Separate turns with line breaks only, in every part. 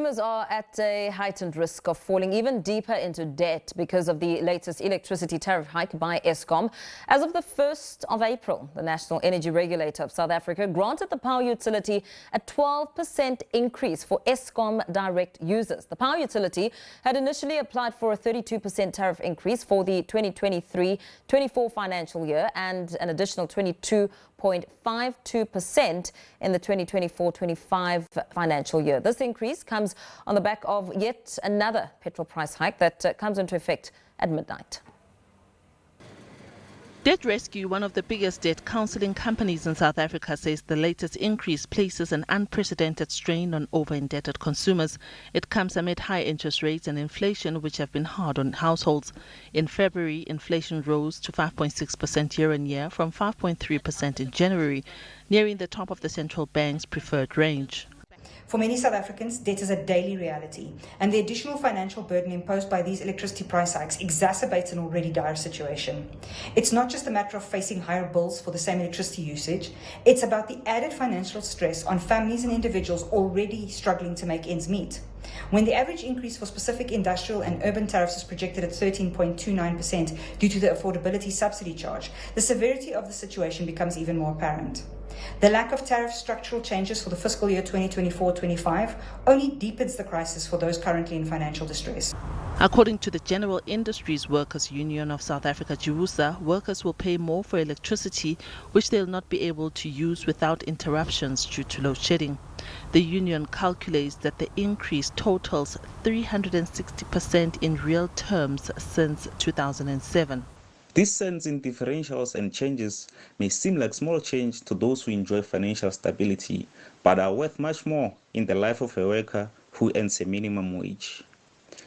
Consumers are at a heightened risk of falling even deeper into debt because of the latest electricity tariff hike by Eskom. As of the 1st of April, the National Energy Regulator of South Africa granted the power utility a 12% increase for Eskom direct users. The power utility had initially applied for a 32% tariff increase for the 2023-24 financial year and an additional 22.52% in the 2024-25 financial year. This increase comes on the back of yet another petrol price hike that comes into effect at midnight.
Debt Rescue, one of the biggest debt counselling companies in South Africa, says the latest increase places an unprecedented strain on over-indebted consumers. It comes amid high interest rates and inflation, which have been hard on households. In February, inflation rose to 5.6% year-on-year from 5.3% in January, nearing the top of the central bank's preferred range.
For many South Africans, debt is a daily reality, and the additional financial burden imposed by these electricity price hikes exacerbates an already dire situation. It's not just a matter of facing higher bills for the same electricity usage, it's about the added financial stress on families and individuals already struggling to make ends meet. When the average increase for specific industrial and urban tariffs is projected at 13.29% due to the affordability subsidy charge, the severity of the situation becomes even more apparent. The lack of tariff structural changes for the fiscal year 2024-25 only deepens the crisis for those currently in financial distress.
According to the General Industries Workers Union of South Africa, JIWUSA, workers will pay more for electricity, which they'll not be able to use without interruptions due to load shedding. The union calculates that the increase totals 360% in real terms since 2007.
This sends in differentials and changes may seem like small change to those who enjoy financial stability, but are worth much more in the life of a worker who earns a minimum wage.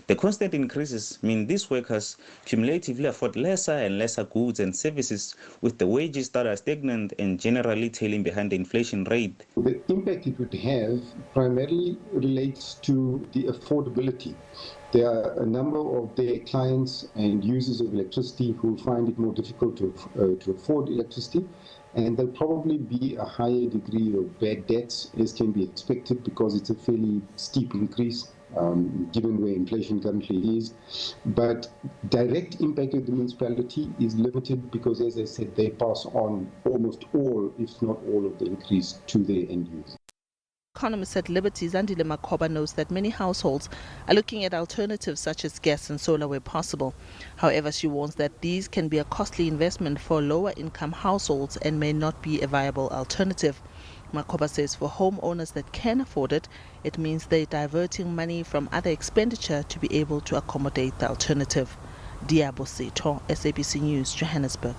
The constant increases mean these workers cumulatively afford lesser and lesser goods and services, with the wages that are stagnant and generally tailing behind the inflation rate.
The impact it would have primarily relates to the affordability. There are a number of their clients and users of electricity who find it more difficult to afford electricity, and there'll probably be a higher degree of bad debts, as can be expected, because it's a fairly steep increase given where inflation currently is. But direct impact of the municipality is limited because, as I said, they pass on almost all, if not all, of the increase to their end users.
Economist at Liberty, Zandile Makoba, knows that many households are looking at alternatives such as gas and solar where possible. However, she warns that these can be a costly investment for lower-income households and may not be a viable alternative. Makoba says for homeowners that can afford it, it means they're diverting money from other expenditure to be able to accommodate the alternative. Diabo Seto, SABC News, Johannesburg.